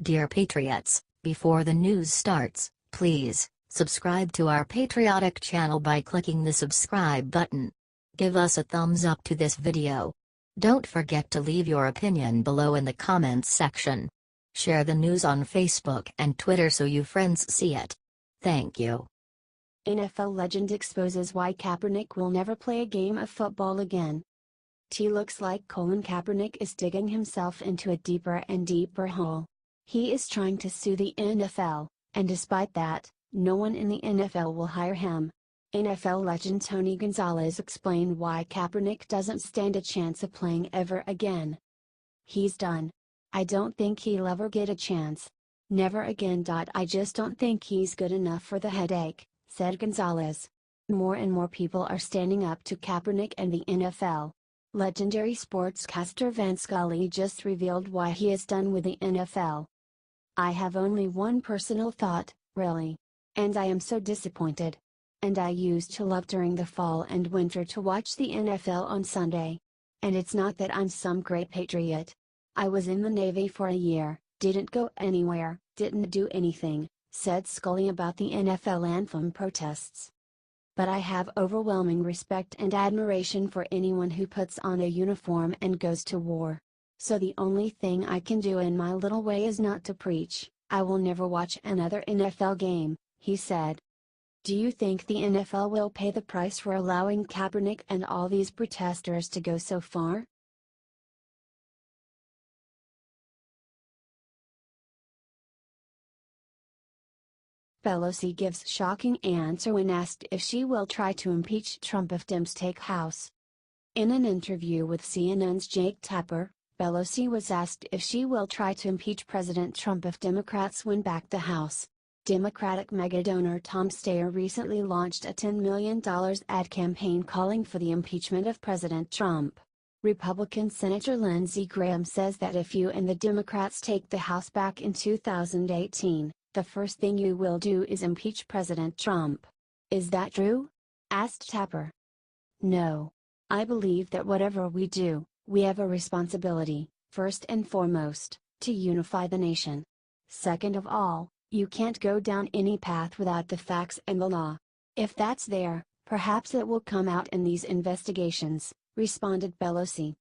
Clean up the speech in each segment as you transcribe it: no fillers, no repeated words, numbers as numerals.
Dear Patriots, before the news starts, please subscribe to our patriotic channel by clicking the subscribe button. Give us a thumbs up to this video. Don't forget to leave your opinion below in the comments section. Share the news on Facebook and Twitter so you friends see it. Thank you. NFL legend exposes why Kaepernick will never play a game of football again. Looks like Colin Kaepernick is digging himself into a deeper and deeper hole. He is trying to sue the NFL, and despite that, no one in the NFL will hire him. NFL legend Tony Gonzalez explained why Kaepernick doesn't stand a chance of playing ever again. He's done. I don't think he'll ever get a chance. Never again. I just don't think he's good enough for the headache, said Gonzalez. More and more people are standing up to Kaepernick and the NFL. Legendary sportscaster Vin Scully just revealed why he is done with the NFL. I have only one personal thought, really. And I am so disappointed. And I used to love during the fall and winter to watch the NFL on Sunday. And it's not that I'm some great patriot. I was in the Navy for a year, didn't go anywhere, didn't do anything, said Scully about the NFL anthem protests. But I have overwhelming respect and admiration for anyone who puts on a uniform and goes to war. So the only thing I can do in my little way is not to preach. I will never watch another NFL game, he said. Do you think the NFL will pay the price for allowing Kaepernick and all these protesters to go so far? Pelosi gives shocking answer when asked if she will try to impeach Trump if Dems take House. In an interview with CNN's Jake Tapper, Pelosi was asked if she will try to impeach President Trump if Democrats win back the House. Democratic mega-donor Tom Steyer recently launched a $10 million ad campaign calling for the impeachment of President Trump. Republican Senator Lindsey Graham says that if you and the Democrats take the House back in 2018, the first thing you will do is impeach President Trump. Is that true? Asked Tapper. No. I believe that whatever we do, we have a responsibility, first and foremost, to unify the nation. Second of all, you can't go down any path without the facts and the law. If that's there, perhaps it will come out in these investigations, responded Pelosi.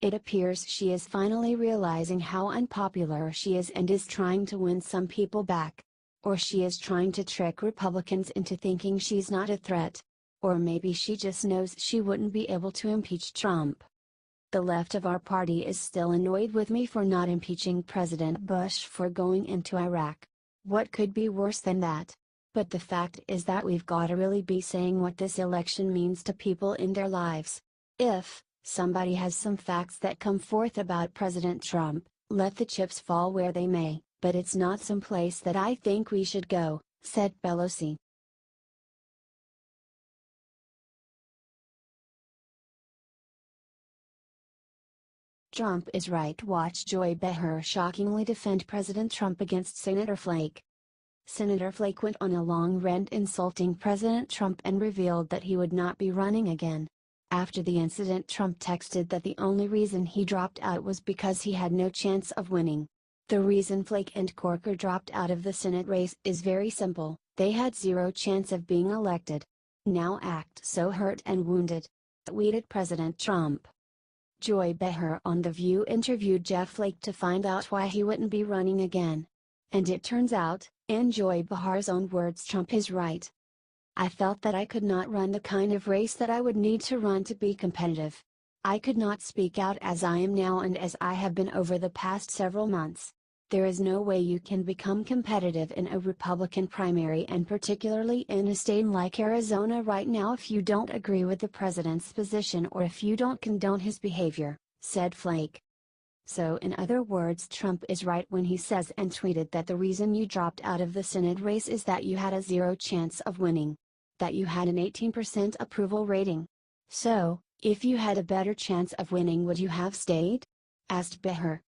It appears she is finally realizing how unpopular she is and is trying to win some people back. Or she is trying to trick Republicans into thinking she's not a threat. Or maybe she just knows she wouldn't be able to impeach Trump. The left of our party is still annoyed with me for not impeaching President Bush for going into Iraq. What could be worse than that? But the fact is that we've gotta really be saying what this election means to people in their lives. If somebody has some facts that come forth about President Trump, let the chips fall where they may, but it's not some place that I think we should go, said Pelosi. Trump is right. Watch Joy Behar shockingly defend President Trump against Senator Flake. Senator Flake went on a long rant insulting President Trump and revealed that he would not be running again. After the incident, Trump texted that the only reason he dropped out was because he had no chance of winning. The reason Flake and Corker dropped out of the Senate race is very simple: they had zero chance of being elected. Now act so hurt and wounded, tweeted President Trump. Joy Behar on The View interviewed Jeff Flake to find out why he wouldn't be running again. And it turns out, in Joy Behar's own words, Trump is right. I felt that I could not run the kind of race that I would need to run to be competitive. I could not speak out as I am now and as I have been over the past several months. There is no way you can become competitive in a Republican primary, and particularly in a state like Arizona right now, if you don't agree with the president's position or if you don't condone his behavior, said Flake. So in other words, Trump is right when he says and tweeted that the reason you dropped out of the Senate race is that you had a zero chance of winning. That you had an 18% approval rating. So, if you had a better chance of winning, would you have stayed? Asked Behar.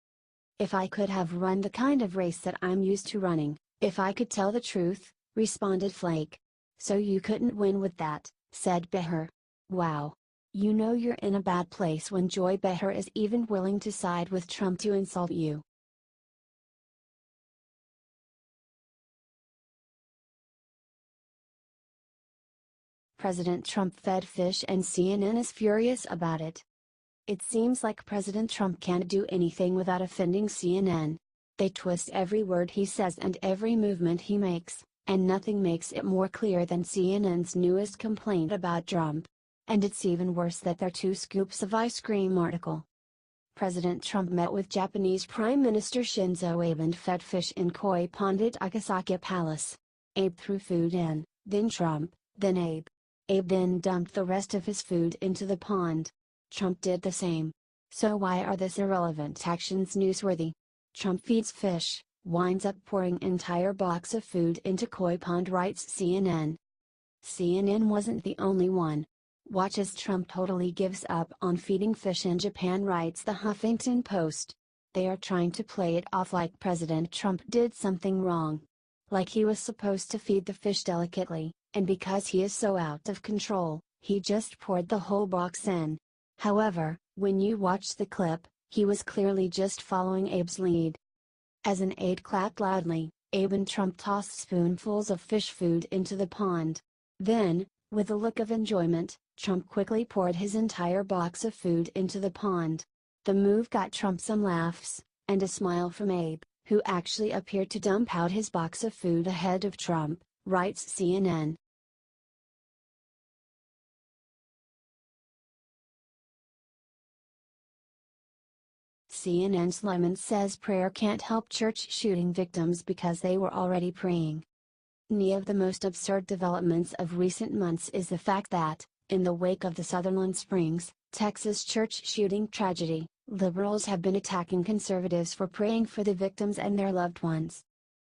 If I could have run the kind of race that I'm used to running, if I could tell the truth, responded Flake. So you couldn't win with that, said Behar. Wow. You know you're in a bad place when Joy Behar is even willing to side with Trump to insult you. President Trump fed fish and CNN is furious about it. It seems like President Trump can't do anything without offending CNN. They twist every word he says and every movement he makes, and nothing makes it more clear than CNN's newest complaint about Trump. And it's even worse that they're 2 scoops of ice cream article. President Trump met with Japanese Prime Minister Shinzo Abe and fed fish in koi pond at Akasaka Palace. Abe threw food in, then Trump, then Abe. Abe then dumped the rest of his food into the pond. Trump did the same. So why are these irrelevant actions newsworthy? Trump feeds fish, winds up pouring entire box of food into koi pond, writes CNN. CNN wasn't the only one. Watch as Trump totally gives up on feeding fish in Japan, writes the Huffington Post. They are trying to play it off like President Trump did something wrong. Like he was supposed to feed the fish delicately, and because he is so out of control, he just poured the whole box in. However, when you watch the clip, he was clearly just following Abe's lead. As an aide clapped loudly, Abe and Trump tossed spoonfuls of fish food into the pond. Then, with a look of enjoyment, Trump quickly poured his entire box of food into the pond. The move got Trump some laughs, and a smile from Abe, who actually appeared to dump out his box of food ahead of Trump, writes CNN. CNN's Lemon says prayer can't help church shooting victims because they were already praying. One of the most absurd developments of recent months is the fact that, in the wake of the Sutherland Springs, Texas church shooting tragedy, liberals have been attacking conservatives for praying for the victims and their loved ones.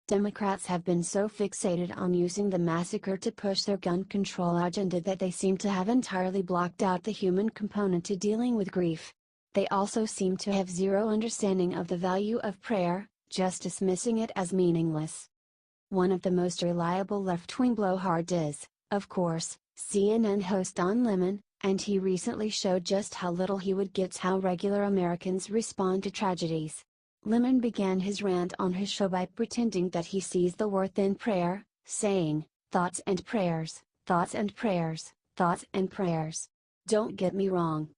Democrats have been so fixated on using the massacre to push their gun control agenda that they seem to have entirely blocked out the human component to dealing with grief. They also seem to have zero understanding of the value of prayer, just dismissing it as meaningless. One of the most reliable left-wing blowhards is, of course, CNN host Don Lemon, and he recently showed just how little he would get how regular Americans respond to tragedies. Lemon began his rant on his show by pretending that he sees the worth in prayer, saying, "Thoughts and prayers, thoughts and prayers, thoughts and prayers. Don't get me wrong.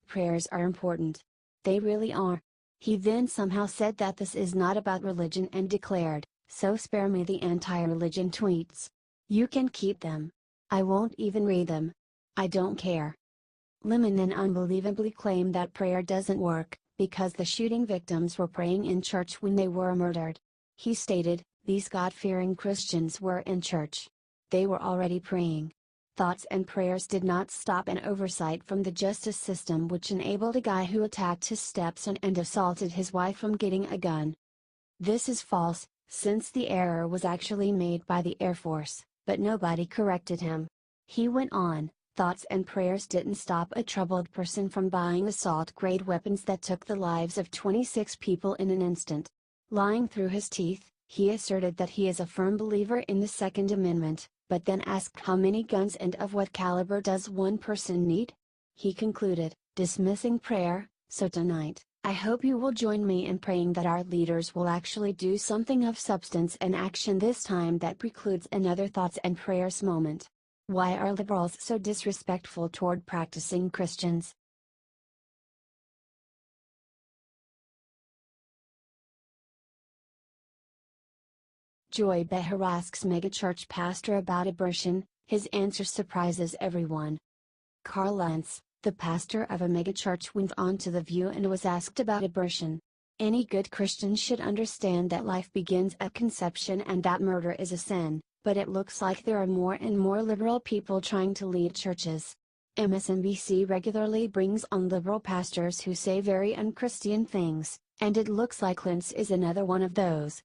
Prayers are important. They really are." He then somehow said that this is not about religion and declared, "So spare me the anti-religion tweets. You can keep them. I won't even read them. I don't care." Lemon then unbelievably claimed that prayer doesn't work, because the shooting victims were praying in church when they were murdered. He stated, "These God-fearing Christians were in church. They were already praying." Thoughts and prayers did not stop an oversight from the justice system which enabled a guy who attacked his stepson and assaulted his wife from getting a gun. This is false, since the error was actually made by the Air Force, but nobody corrected him. He went on, "Thoughts and prayers didn't stop a troubled person from buying assault-grade weapons that took the lives of 26 people in an instant." Lying through his teeth, he asserted that he is a firm believer in the Second Amendment, but then asked how many guns and of what caliber does one person need? He concluded, dismissing prayer, "So tonight, I hope you will join me in praying that our leaders will actually do something of substance and action this time that precludes another thoughts and prayers moment." Why are liberals so disrespectful toward practicing Christians? Joy Behar asks megachurch pastor about abortion, his answer surprises everyone. Carl Lentz, the pastor of a megachurch, went on to The View and was asked about abortion. Any good Christian should understand that life begins at conception and that murder is a sin, but it looks like there are more and more liberal people trying to lead churches. MSNBC regularly brings on liberal pastors who say very unchristian things, and it looks like Lentz is another one of those.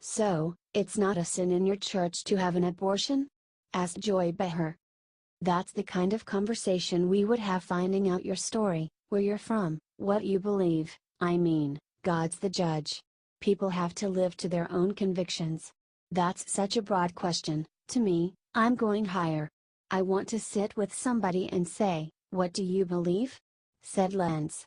"So, it's not a sin in your church to have an abortion?" asked Joy Behar. "That's the kind of conversation we would have finding out your story, where you're from, what you believe. I mean, God's the judge. People have to live to their own convictions. That's such a broad question. To me, I'm going higher. I want to sit with somebody and say, 'What do you believe?'" said Lentz.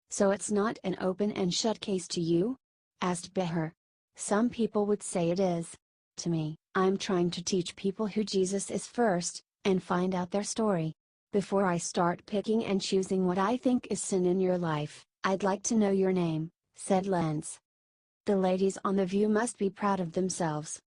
"So it's not an open and shut case to you?" asked Behar. "Some people would say it is. To me, I'm trying to teach people who Jesus is first, and find out their story. Before I start picking and choosing what I think is sin in your life, I'd like to know your name, said Lentz. The ladies on The View must be proud of themselves.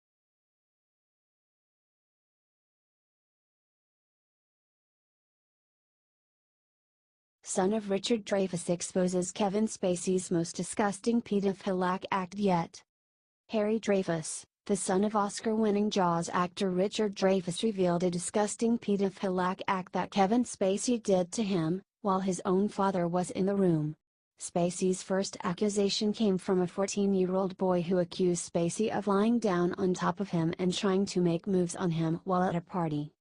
Son of Richard Dreyfuss exposes Kevin Spacey's most disgusting pedophilic act yet. Harry Dreyfuss, the son of Oscar-winning Jaws actor Richard Dreyfuss, revealed a disgusting pedophilic act that Kevin Spacey did to him, while his own father was in the room. Spacey's first accusation came from a 14-year-old boy who accused Spacey of lying down on top of him and trying to make moves on him while at a party.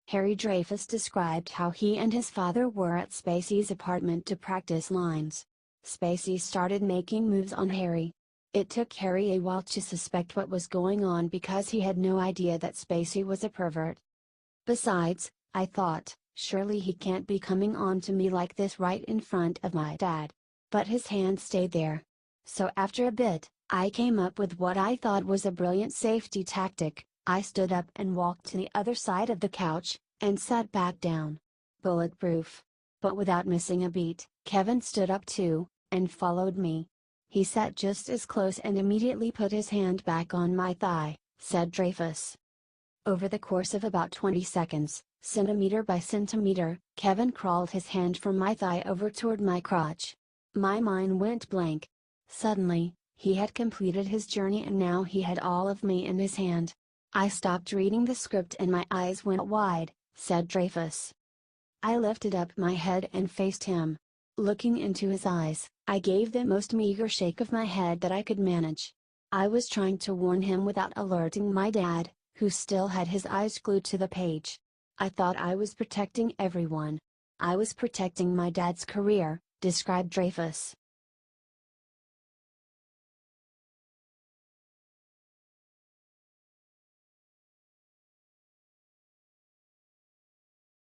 Harry Dreyfuss described how he and his father were at Spacey's apartment to practice lines. Spacey started making moves on Harry. It took Harry a while to suspect what was going on because he had no idea that Spacey was a pervert. Besides, I thought, surely he can't be coming on to me like this right in front of my dad. But his hand stayed there. So after a bit, I came up with what I thought was a brilliant safety tactic. I stood up and walked to the other side of the couch, and sat back down. Bulletproof. But without missing a beat, Kevin stood up too, and followed me. He sat just as close and immediately put his hand back on my thigh, said Dreyfuss. Over the course of about 20 seconds, centimeter by centimeter, Kevin crawled his hand from my thigh over toward my crotch. My mind went blank. Suddenly, he had completed his journey and now he had all of me in his hand. I stopped reading the script and my eyes went wide, said Dreyfuss. I lifted up my head and faced him. Looking into his eyes, I gave the most meager shake of my head that I could manage. I was trying to warn him without alerting my dad, who still had his eyes glued to the page. I thought I was protecting everyone. I was protecting my dad's career, described Dreyfuss.